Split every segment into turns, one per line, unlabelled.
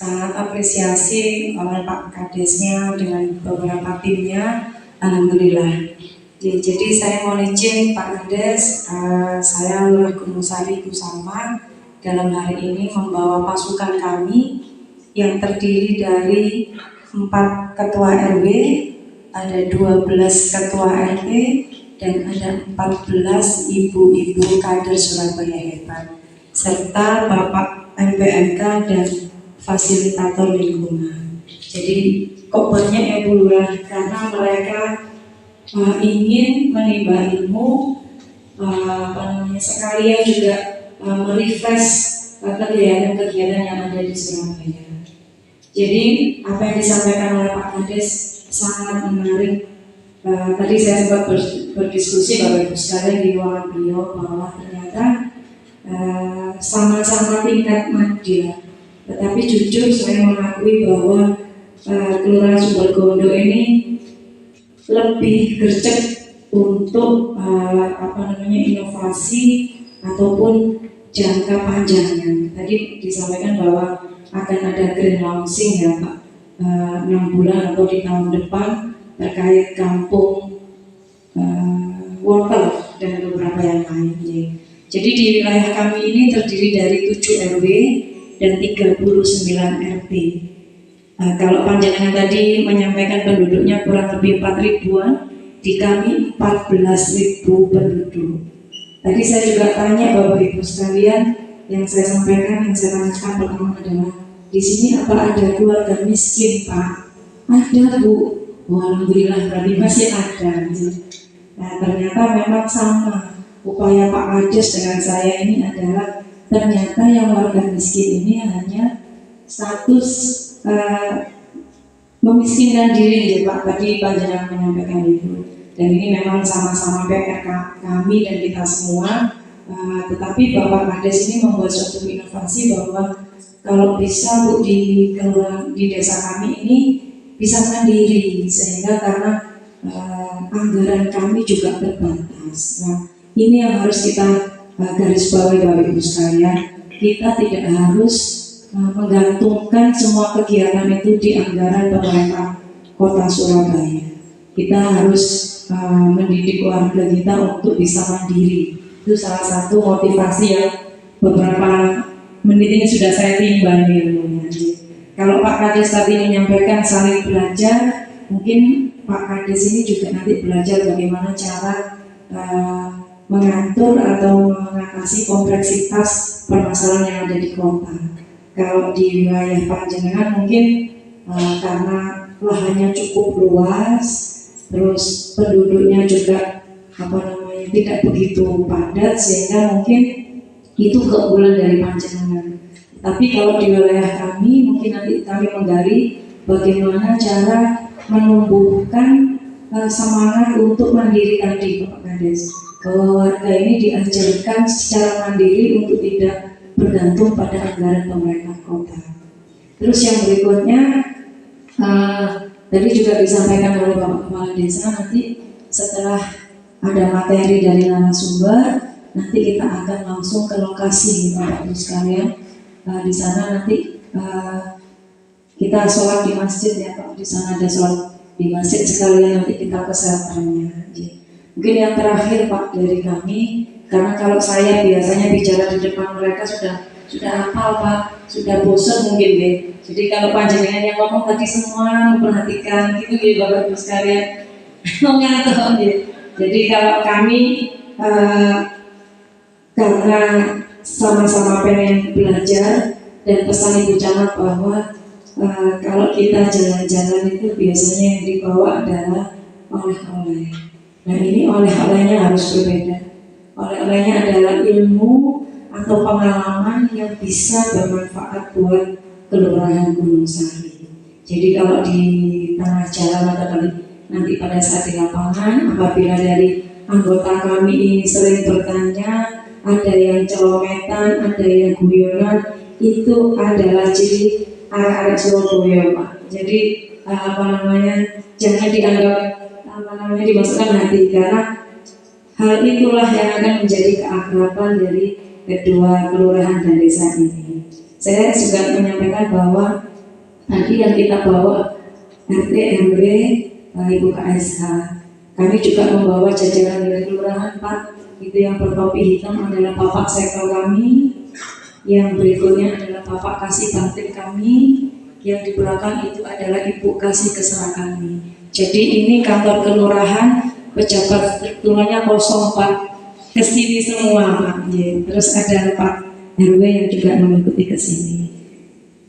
sangat apresiasi oleh Pak Kadesnya dengan beberapa timnya, alhamdulillah. Jadi saya mohon izin Pak Kades, saya Lurah Gunung Sari Kusama dalam hari ini membawa pasukan kami yang terdiri dari 4 ketua RW, ada 12 ketua RT, dan ada 14 ibu-ibu kader Surabaya Hebat, serta Bapak MPMK dan fasilitator lingkungan. Jadi kok banyak ya Bu Lurah, karena mereka ingin menimba ilmu, sekalian juga merefresh kegiatan-kegiatan yang ada di Surabaya. Jadi apa yang disampaikan oleh Pak Kades sangat menarik. Tadi saya sempat berdiskusi Bapak Ibu sekalian di ruangan beliau bahwa ternyata sama-sama tingkat media, tetapi jujur saya mengakui bahwa Kelurahan Sumbergondo ini lebih gercep untuk inovasi ataupun jangka panjangnya. Tadi disampaikan bahwa akan ada grand launching ya Pak, 6 bulan atau di tahun depan terkait kampung wortel dan beberapa yang lainnya. Jadi di wilayah kami ini terdiri dari 7 RW dan 39 RT. Kalau panjenengan tadi menyampaikan penduduknya kurang lebih 4.000-an, di kami 14.000 penduduk. Tadi saya juga tanya Bapak Ibu sekalian, yang saya sampaikan, yang saya tanyakan pertama adalah, di sini apa ada keluarga miskin Pak? Ada Bu. Alhamdulillah berarti masih ada. Nah ternyata memang sama. Upaya Pak Kades dengan saya ini adalah ternyata yang warga miskin ini hanya status memiskinkan diri ya Pak, tadi panjenengan menyampaikan itu, dan ini memang sama-sama PR kami dan kita semua. Tetapi Bapak Kades ini membuat suatu inovasi bahwa kalau bisa Bu di desa kami ini bisa mandiri, sehingga karena anggaran kami juga terbatas. Nah ini yang harus kita garis bawahi Bapak Ibu sekalian, kita tidak harus menggantungkan semua kegiatan itu di anggaran pemerintah Kota Surabaya. Kita harus mendidik warga kita untuk bisa mandiri. Itu salah satu motivasi yang beberapa menit ini sudah saya timbang ilmunya. Kalau Pak Kades tadi menyampaikan saling belajar, mungkin Pak Kades ini juga nanti belajar bagaimana cara mengatur atau mengatasi kompleksitas permasalahan yang ada di kota. Kalau di wilayah panjenengan mungkin karena lahannya cukup luas, terus penduduknya juga tidak begitu padat, sehingga mungkin itu keunggulan dari panjenengan. Tapi kalau di wilayah kami mungkin nanti kami menggali bagaimana cara menumbuhkan semangat untuk mandiri tadi Pak Kades. Warga ini diajarkan secara mandiri untuk tidak bergantung pada anggaran pemerintah kota. Terus yang berikutnya tadi juga disampaikan oleh Bapak Kepala Desa, nanti setelah ada materi dari narasumber, nanti kita akan langsung ke lokasi Bapak Ibu sekalian. Di sana nanti kita sholat di masjid ya Pak. Di sana ada sholat di masjid sekalian, nanti kita kesehatannya. Mungkin yang terakhir Pak dari kami, karena kalau saya biasanya bicara di depan mereka sudah hafal Pak, sudah bosan mungkin deh. Jadi kalau panjenengan yang ngomong tadi semua memperhatikan gitu ya Bapak Ibu sekalian, mengantuk ya. Jadi kalau kami karena sama-sama pengen belajar, dan pesan Ibu Camat bahwa kalau kita jalan-jalan itu biasanya yang dibawa adalah oleh-oleh. Nah ini oleh-olehnya harus berbeda. Oleh-olehnya adalah ilmu atau pengalaman yang bisa bermanfaat buat Kelurahan Gunung Sari. Jadi kalau di tengah jalan atau nanti pada saat di lapangan, apabila dari anggota kami ini sering bertanya, ada yang celometan, ada yang guyonan, itu adalah ciri arek-arek Surabaya Pak. Jadi jangan dianggap dimasukkan hati, karena hal itulah yang akan menjadi keakraban dari kedua kelurahan dan desa ini. Saya juga menyampaikan bahwa Nanti yang kita bawa RT, RW, Ibu KSH. Kami juga membawa jajaran dari kelurahan, Pak. Itu yang bertopi hitam adalah Bapak Sektor kami. Yang berikutnya adalah Bapak Kasih Bangkit kami. Yang di belakang itu adalah Ibu Kasih Keserah kami. Jadi ini kantor kelurahan, pejabat ketuanya 04 kesini semua, Pak. Terus ada Pak RW yang juga mengikuti ke sini.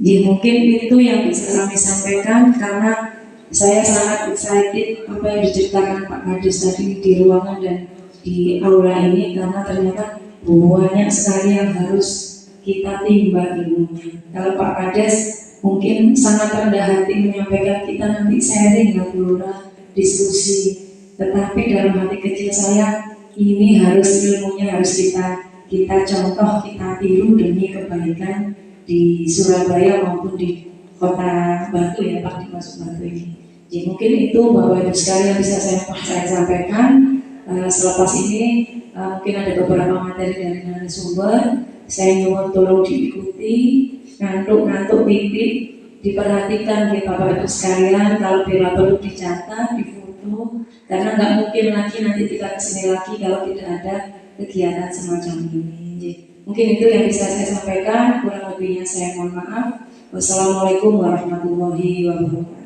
Mungkin itu yang bisa kami sampaikan karena saya sangat excited apa yang diceritakan Pak Kades tadi di ruangan dan di aula ini, karena ternyata banyak sekali yang harus kita timba ilmunya. Kalau Pak Kades mungkin sangat rendah hati menyampaikan kita nanti sharing ya Lurah, diskusi, tetapi dalam hati kecil saya ini harus ilmunya harus kita contoh, kita tiru demi kebaikan di Surabaya maupun di Kota Batu ya Pak, di Masuk Batu ini. Jadi mungkin itu Bapak Ibu sekalian bisa saya sampaikan. Selepas ini mungkin ada beberapa materi dari narasumber, saya nyuwun tolong diikuti, ngantuk titik diperhatikan ya Bapak Ibu sekalian. Kalau bila perlu dicatat, difoto, karena nggak mungkin lagi nanti kita kesini lagi kalau tidak ada kegiatan semacam ini. Jadi, mungkin itu yang bisa saya sampaikan, kurang lebihnya saya mohon maaf. Wassalamualaikum warahmatullahi wabarakatuh.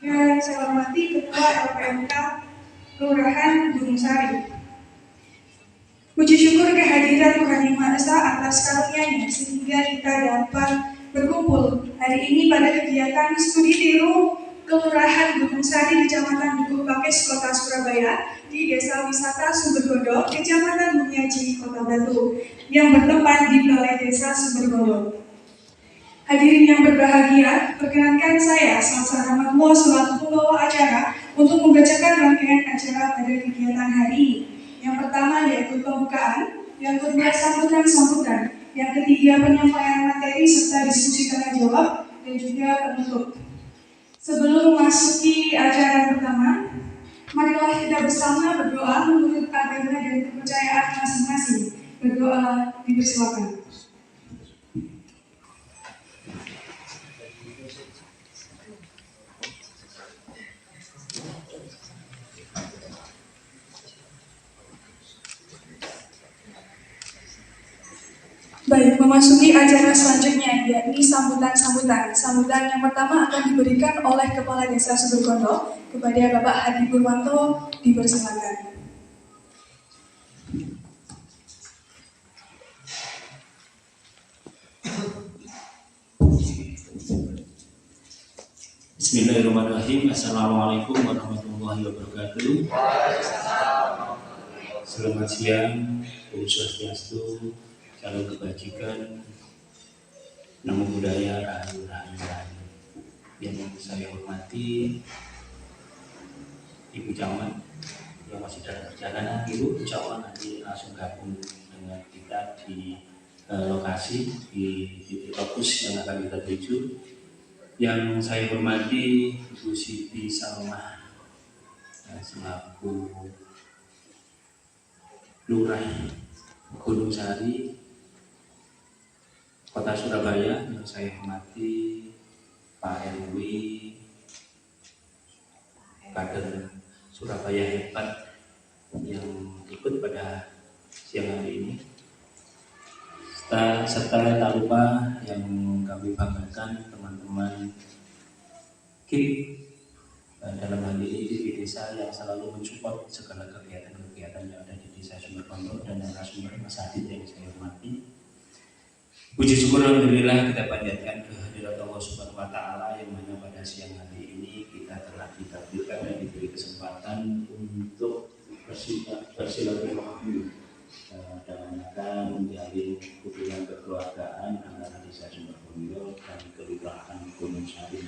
Yang saya hormati Ketua LPMK Kelurahan Gunung Sari. Puji syukur kehadiran Tuhan Yang Maha Esa atas karunia-Nya sehingga kita dapat berkumpul hari ini pada kegiatan studi tiru Kelurahan Gunung Sari, Kecamatan Dukuh Pakis, Kota Surabaya, di Desa Wisata Sumbergondo, Kecamatan Bumiaji, Kota Batu, yang bertempat di Balai Desa Sumbergondo. Hadirin yang berbahagia, perkenankan saya Salsa Rahmatullah selaku pembawa acara untuk membacakan rangkaian acara pada kegiatan hari ini. Yang pertama yaitu pembukaan, yang kedua sambutan, yang ketiga penyampaian materi serta diskusi tanya jawab, dan juga penutup. Sebelum memasuki acara pertama, marilah kita bersama berdoa menurut agama dan kepercayaan masing-masing. Berdoa dipersilakan. Baik, memasuki acara selanjutnya yakni sambutan. Sambutan yang pertama akan diberikan oleh Kepala Desa Sumbergondo kepada Bapak Hadi Purwanto, dipersilakan.
Bismillahirrahmanirrahim. Assalamualaikum warahmatullahi wabarakatuh. Selamat siang, Om Swastiastu, salam kebajikan, namo buddhaya, rahayu. Yang saya hormati Ibu Camat yang masih dalam perjalanan, Ibu insya Allah nanti langsung gabung dengan kita di lokasi di titik fokus yang akan kita tuju. Yang saya hormati Ibu Siti Salma selaku Lurah Gunung Sari, Kota Surabaya. Yang saya hormati Pak RW, kader Surabaya hebat yang ikut pada siang hari ini, serta tak lupa yang kami banggakan teman-teman KIP dalam hal ini di desa yang selalu mensupport segala kegiatan-kegiatan yang ada di desa Sumbergondo, dan narasumber Mas Adit yang saya hormati. Puji syukur alhamdulillah kita panjatkan kehadirat Allah Subhanahu wa taala yang mana pada siang hari ini kita telah dikabulkan dan diberi kesempatan untuk bersilaturahmi dalam rangka menjalin hubungan kekeluargaan antara desa Sumbergondo dan kelurahan Gunung Sari.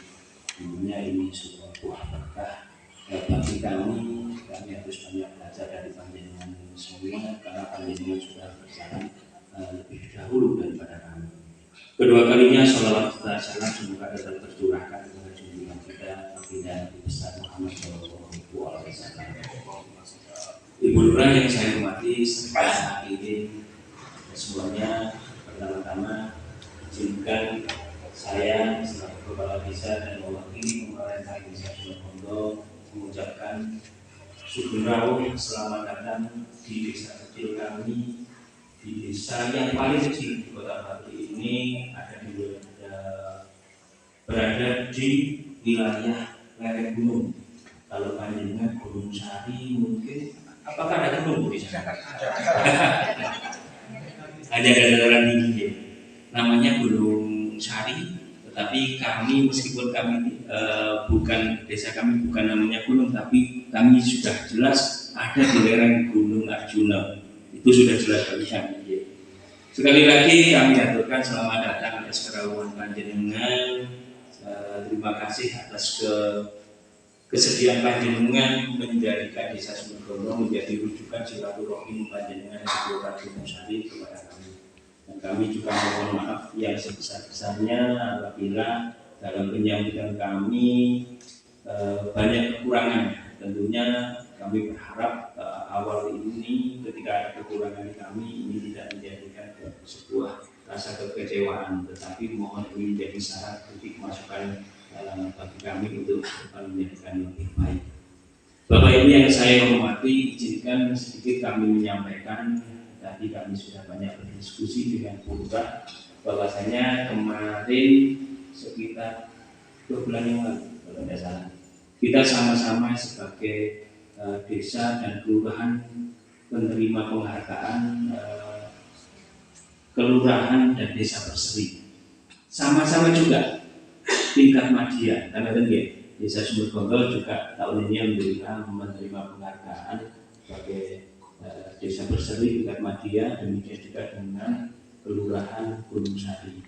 Tentunya ini sebuah buah berkah bagi kami harus banyak belajar dari panjenengan semua, karena panjenengan sudah berjalan lebih dahulu daripada kami. Kedua kalinya sholawat serta salam semoga tetap tercurahkan kepada junjungan kita Baginda Nabi besar Muhammad SAW. Ibu Lurah yang saya hormati serta hadirin semuanya, pertama-tama izinkan saya selaku Kepala Desa dan mewakili pemerintah Desa Sumberkondo mengucapkan syukur rawuh selamat datang di desa kecil kami, di desa yang paling kecil di Kota Pati ini, berada di wilayah lereng gunung. Kalau panjenengan Gunung Sari mungkin, apakah ada gunung di sana? Hanya ada dataran tinggi, namanya Gunung Sari. Tetapi kami, meskipun kami bukan, desa kami bukan namanya gunung, tapi kami sudah jelas ada di lereng Gunung Arjuna. Itu sudah jelas bagi kami. Sekali lagi kami aturkan selamat datang atas kerawuhan panjenengan. Terima kasih atas kesediaan panjenengan menjadikan Desa Sumberkondo menjadi rujukan silaturahim panjenengan dan Kelurahan Gunung Sari kepada kami. Dan kami juga mohon maaf yang sebesar-besarnya apabila dalam penyambutan kami banyak kekurangan. Tentunya kami berharap awal ini ketika ada kekurangan kami ini tidak menjadikan sebuah rasa kekecewaan, tetapi mohon ini menjadi syarat untuk masukan bagi kami untuk menjadikan lebih baik. Bapak Ibu yang saya hormati, izinkan sedikit kami menyampaikan. Tadi kami sudah banyak berdiskusi dengan Purba, bahwasanya kemarin sekitar 2 bulan yang lalu, kalau tidak salah, kita sama-sama sebagai desa dan kelurahan menerima penghargaan kelurahan dan desa berseri. Sama-sama juga tingkat media, karena Desa Sumberkondo juga tahun ini alhamdulillah menerima penghargaan sebagai desa berseri tingkat media, demikian juga dengan kelurahan Gunung Sari.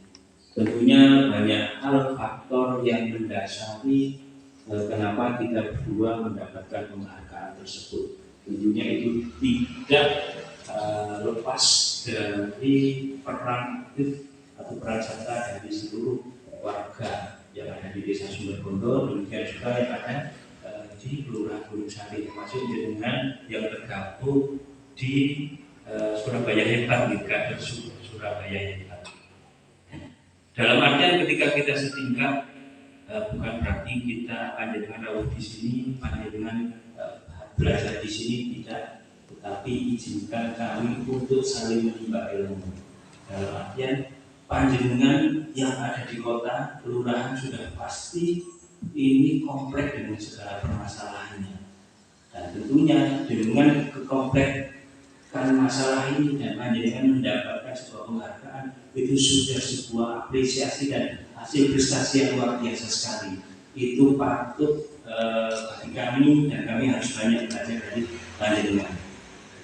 Tentunya banyak hal faktor yang mendasari kenapa kita berdua mendapatkan penghargaan tersebut. Tentunya itu tidak lepas dari peran aktif atau peran serta dari seluruh warga yang ada di Desa Sumberkondo, demikian juga yang ada di Kelurahan Gunung Sari, termasuk dengan yang tergabung di Surabaya Hebat, Liga Surabaya Hebat. Dalam artian ketika kita setingkat, bukan berarti kita panjenengan rawuh di sini, panjenengan belajar di sini, tidak, tetapi izinkan kami untuk saling menimba ilmu. Dalam artian panjenengan yang ada di kota, kelurahan sudah pasti ini komplek dengan segala permasalahannya. Dan tentunya dengan kekomplekkan masalah ini dan panjenengan mendapatkan sebuah penghargaan, itu sudah sebuah apresiasi dan hasil prestasi yang luar biasa sekali. Itu patut bagi kami, dan kami harus banyak belajar dari panjenengan.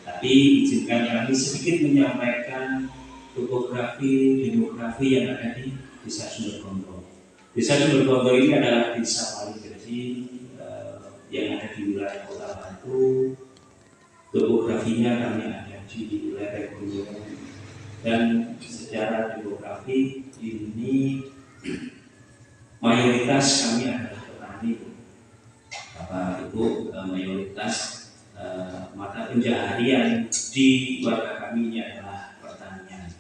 Tapi izinkan kami sedikit menyampaikan topografi, demografi yang ada di Desa Sumberkondo. Desa Sumberkondo ini adalah desa paling kecil yang ada di wilayah Kota Batu. Topografinya kami ada di lereng gunung, dan secara demografi ini mayoritas kami adalah petani. Bapak Ibu, mayoritas mata pencaharian di warga kami ini adalah pertanian.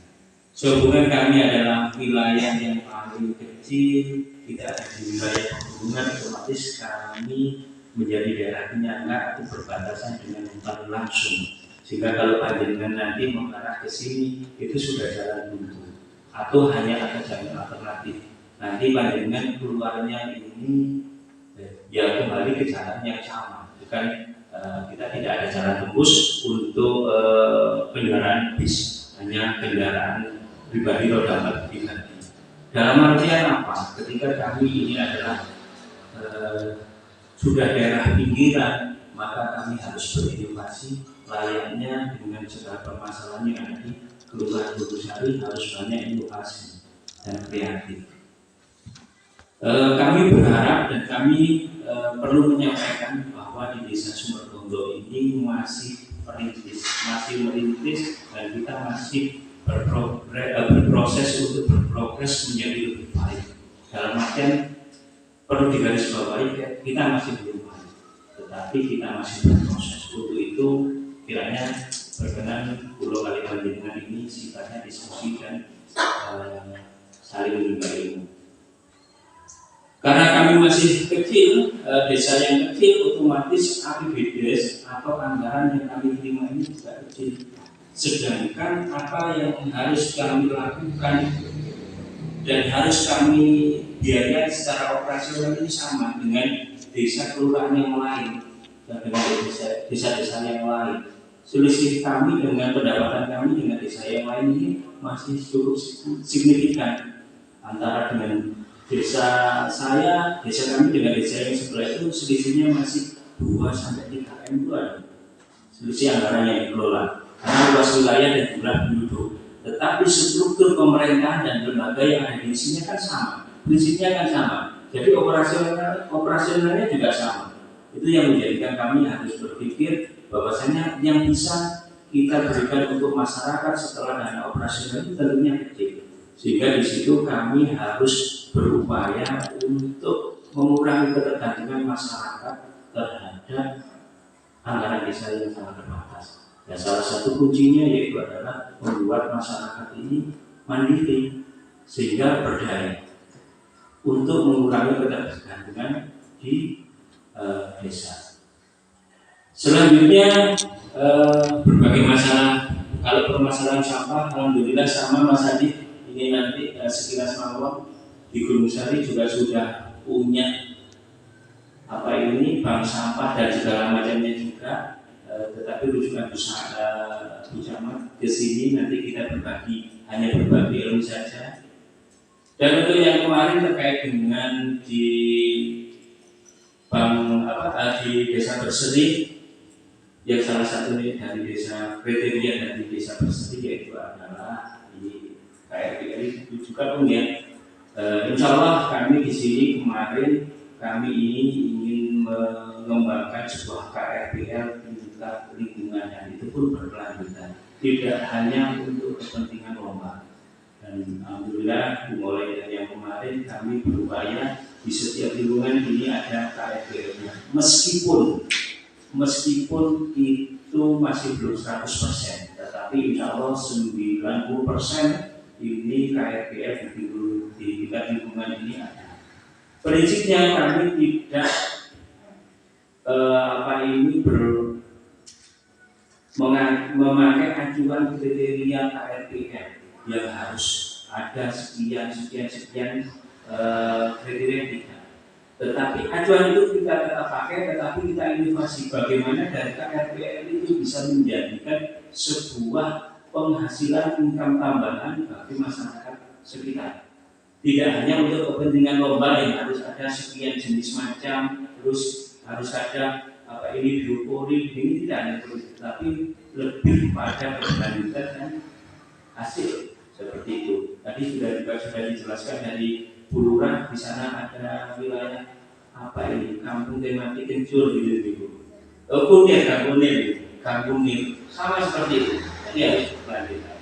Sehubungan kami adalah wilayah yang paling kecil, tidak ada di wilayah pegunungan, otomatis kami menjadi daerah penyangga atau berbatasan dengan hutan langsung. Sehingga kalau panjenengan nanti mengarah ke sini, itu sudah jalan buntu atau hanya ada jalan alternatif. Nanti panjenengan keluarnya ini ya kembali ke jalan yang sama, bukan kita tidak ada jalan tembus untuk kendaraan bis, hanya kendaraan pribadi roda 4 pribadi. Dalam artian apa? Ketika kami ini adalah sudah daerah pinggiran, maka kami harus berinovasi layaknya dengan segala permasalahan yang ada di Kelurahan Gunung Sari, harus banyak inovasi dan kreatif. Kami berharap dan kami perlu menyampaikan bahwa di Desa Sumberkondo ini masih merintis dan kita masih berproses untuk berprogres menjadi lebih baik. Dalam artian perlu digarisbawahi, kita masih belum baik, tetapi kita masih berproses. Untuk itu kiranya berkenan pulau kali panjenengan ini sifatnya diskusi dan saling menimba ilmu. Karena kami masih kecil, desa yang kecil, otomatis APBDes atau anggaran yang kami terima ini juga kecil. Sedangkan apa yang harus kami lakukan dan harus kami biayai secara operasional ini sama dengan desa kelurahan yang lain dan dengan desa-desa yang lain. Selisih kami dengan pendapatan kami dengan desa yang lain ini masih cukup signifikan. Antara dengan desa saya, desa kami dengan desa yang sebelah itu selisihnya masih 2-3 M itu ada. Selisih anggaran yang dikelola karena luas wilayah dan jumlah penduduk. Tetapi struktur pemerintahan dan lembaga yang ada di sini kan sama, prinsipnya kan sama. Jadi operasionalnya juga sama. Itu yang menjadikan kami harus berpikir bahwasanya yang bisa kita berikan untuk masyarakat setelah dana operasional itu tentunya kecil. Sehingga di situ kami harus berupaya untuk mengurangi ketergantungan masyarakat terhadap anggaran desa yang sangat terbatas. Dan salah satu kuncinya yaitu adalah membuat masyarakat ini mandiri sehingga berdaya untuk mengurangi ketergantungan di desa. Selanjutnya berbagai masalah. Kalau permasalahan sampah, alhamdulillah sama Mas Adi. Ini nanti sekilas mawon di Gunung Sari juga sudah punya bank sampah dan segala macamnya juga. Tetapi rujukan Bu Camat ke sini nanti kita hanya berbagi ilmu saja. Dan untuk yang kemarin terkait dengan di desa Berseri, yang salah satunya dari desa kriteria dari desa Berseri yaitu adalah di KRPL itu juga punya. Insya Allah kami di sini kemarin kami ini ingin mengembangkan sebuah KRPL tingkat lingkungan dan itu pun berkelanjutan, tidak hanya untuk kepentingan lomba. Dan alhamdulillah dimulai dari yang kemarin kami berupaya di setiap lingkungan ini ada KRPL-nya. Meskipun itu masih belum 100%, tetapi insya Allah 90% ini KRPL di tingkat lingkungan ini ada. Prinsipnya kami tidak memakai acuan kriteria KRPL yang harus ada sekian kriteria kita. Tetapi acuan itu kita tetap pakai, tetapi kita inovasi bagaimana dari KRPL itu bisa menjadikan sebuah penghasilan income tambahan bagi masyarakat sekitar. Tidak hanya untuk kepentingan lomba yang harus ada sekian jenis macam, terus harus ada biopori, ini tidak hanya itu, tapi lebih pada keberlanjutan dan hasil seperti itu. Tadi sudah dijelaskan dari Bulurah, di sana ada wilayah kampung tematik kencur gitu. Kampung Nil, sama seperti itu. Ini harus berlanjutan.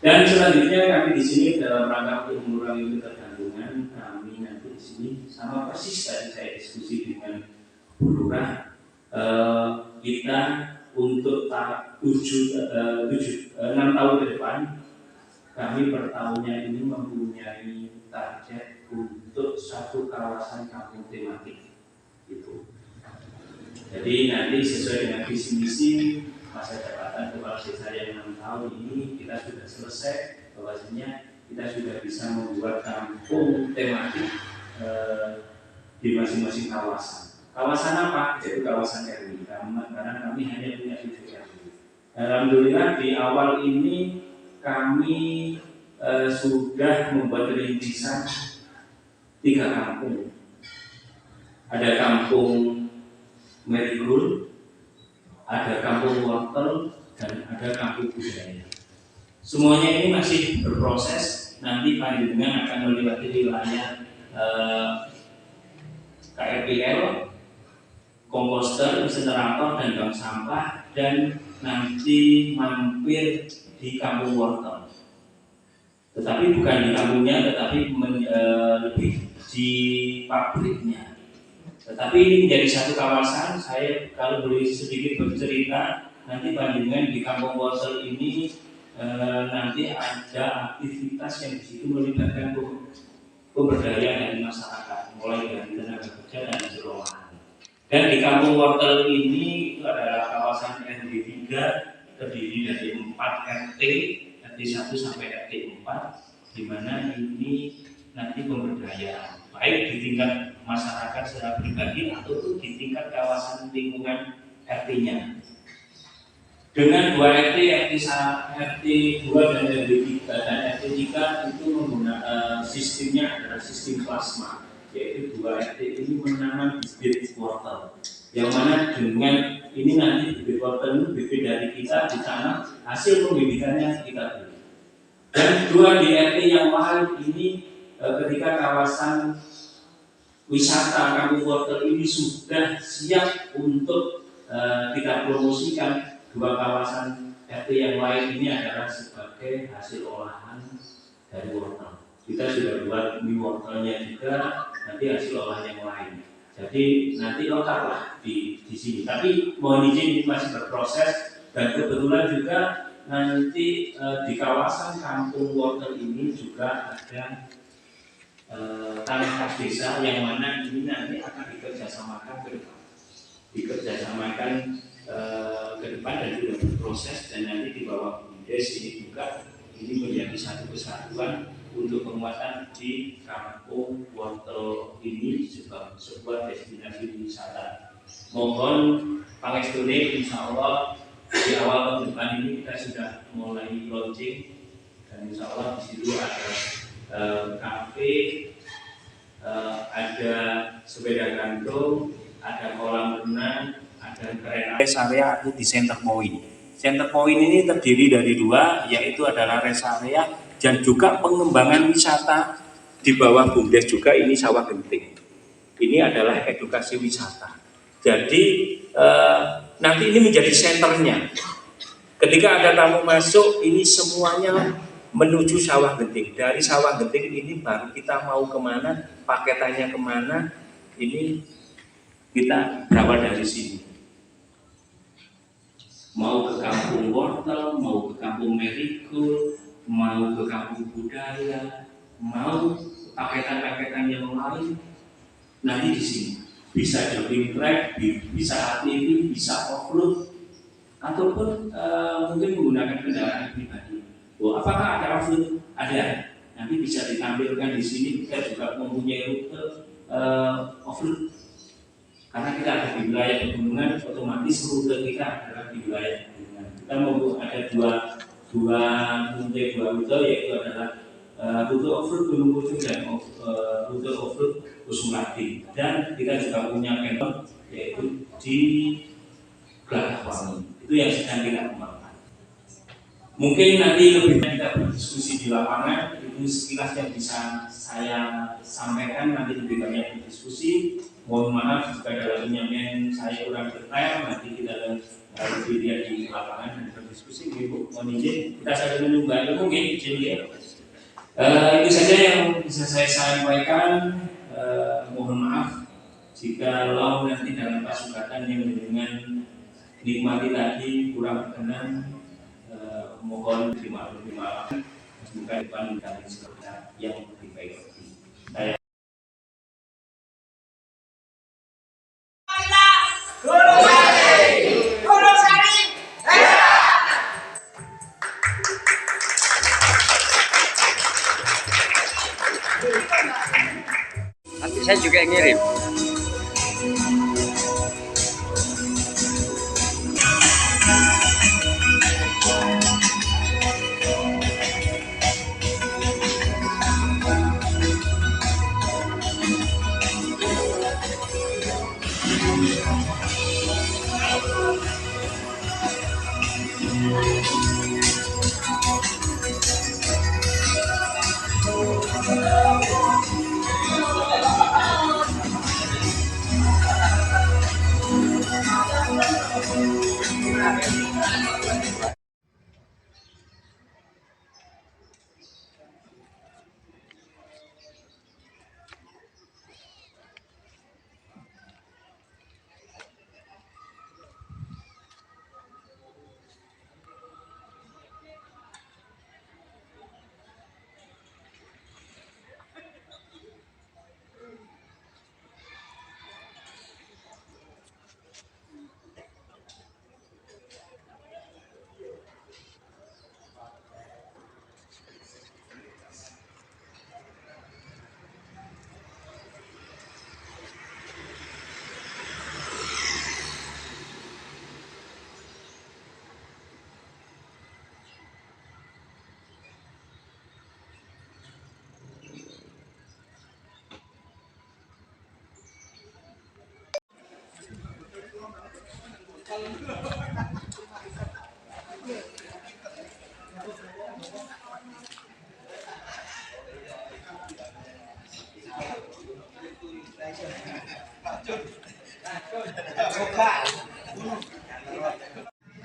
Dan selanjutnya kami di sini dalam rangka untuk mengurangi ketergantungan, kami nanti di sini sama persis tadi saya diskusi dengan Bulurah, kita untuk 6 tahun ke depan kami per tahunnya ini mempunyai target untuk satu kawasan kampung tematik itu. Jadi nanti sesuai dengan visi misi masa jabatan kepala desa yang 6 tahun ini kita sudah selesai, bahwasanya kita sudah bisa membuat kampung tematik di masing-masing kawasan. Kawasan apa? Yaitu kawasan RW. Karena kami hanya punya 7 RW. Alhamdulillah di awal ini kami sudah membuat rintisan 3 kampung. Ada kampung Marigold, ada kampung wortel, dan ada kampung budaya. Semuanya ini masih berproses. Nanti panjenengan akan melewati wilayah KRPL, komposter, insinerator, dan bank sampah, dan nanti mampir di kampung wortel. Tetapi bukan di kampungnya, tetapi lebih di pabriknya. Tetapi ini menjadi satu kawasan. Saya kalau boleh sedikit bercerita, nanti panjenengan di kampung wortel ini nanti ada aktivitas yang di situ melibatkan pemberdayaan dari masyarakat, mulai Dan di Kampung Wortel ini itu adalah kawasan RW 3 terdiri dari 4 RT, RT 1 sampai RT 4, di mana ini nanti pemberdayaan baik di tingkat masyarakat secara pribadi ataupun di tingkat kawasan lingkungan RT-nya. Dengan 2 RT, RT 2 dan RT 3 dan RT 3 itu menggunakan sistemnya adalah sistem plasma, yaitu 2 RT ini menanam bibit wortel, yang mana dengan ini nanti bibit wortel ini bibit dari kita ditanam, hasil pembibitannya kita beli. Dan 2 di RT yang lain ini ketika kawasan wisata Kampung Wortel ini sudah siap untuk kita promosikan. 2 kawasan RT yang lain ini adalah sebagai hasil olahan dari wortel. Kita sudah buat mie wortelnya juga, nanti hasil olahan yang lain. Jadi nanti lengkaplah di sini. Tapi mohon izin ini masih berproses, dan kebetulan juga nanti di kawasan Kampung Wortel ini juga ada tanah kas desa yang mana ini nanti akan dikerjasamakan ke depan. Ke depan dan sudah berproses, dan nanti di bawah BUMDes ini juga ini menjadi satu kesatuan untuk penguatan di Kampung Wortel ini sebagai sebuah destinasi wisata. Mohon pangestune, insya Allah di awal tahun depan ini kita sudah mulai launching, dan insya Allah di situ ada kafe, ada sepeda gantung, ada kolam renang, ada kereta. Rest area itu di center point. Center point ini terdiri dari 2, yaitu adalah rest area dan juga pengembangan wisata di bawah BUMDes juga. Ini sawah genting. Ini adalah edukasi wisata. Jadi nanti ini menjadi senternya. Ketika ada tamu masuk, ini semuanya menuju sawah genting. Dari sawah genting ini baru kita mau kemana, paketannya kemana, ini kita berawal dari sini. Mau ke Kampung Wortel, mau ke Kampung Merikul, mau ke Kampung Budaya, mau paketan-paketan yang lain, nanti di sini bisa jogging track, bisa ATV, bisa off-road, ataupun mungkin menggunakan kendaraan pribadi. Apakah ada off-road? Ada. Nanti bisa ditampilkan di sini. Kita juga mempunyai rute off-road. Karena kita ada di wilayah pegunungan, otomatis rute kita adalah di wilayah pegunungan. Kita mau ada dua rute, yaitu adalah rute off-road Gunung Pucung dan rute off-road Kusumati. Dan kita juga punya camper, yaitu di Gelagahwangi. Itu yang sedang kita kembangkan. Mungkin nanti lebih banyak kita berdiskusi di lapangan, itu sekilas yang bisa saya sampaikan, nanti lebih banyak berdiskusi. Mohon maaf jika dalam penyampaian saya kurang detail, nanti kita lebih lihat di lapangan dan berdiskusi. Ibu, mohon izin, kita saling menunggu ilmu, izin ya. Itu saja yang bisa saya sampaikan. Mohon maaf jika nanti dalam pasukatan yang dengan nikmati tadi kurang berkenan, mohon dimaafkan. Semoga depan menjadi sesuatu yang lebih baik. Saya
nanti saya juga ngirim.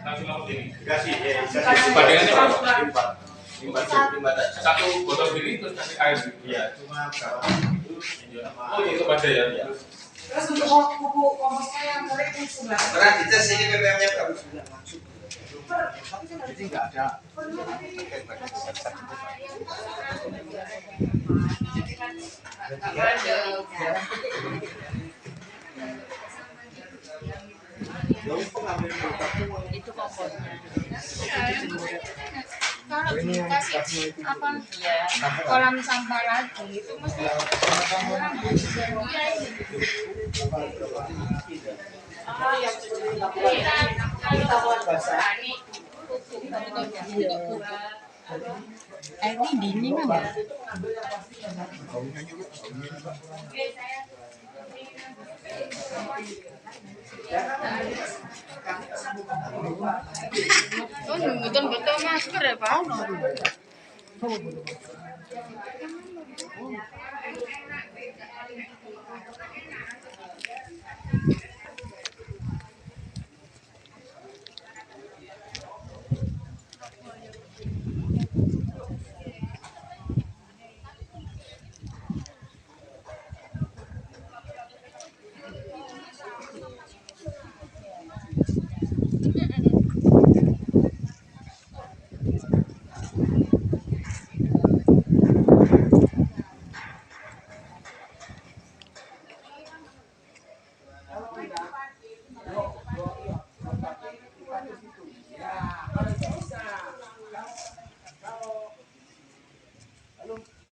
Langsung aku ini dikasih bandingannya berapa? Satu botol ini terus kasih air. Iya, cuma berapa? Oh itu pada ya.
Terus untuk pupuk komposnya yang kering itu sebelah.
Pernah dites ini BBM-nya berapa?
Jadi nggak ada.
Itu komposnya. Kalau dikasih apa ya kolam sampah lagi itu mesti orang ini dini mah. Oh, betul-betul masker ya Pak?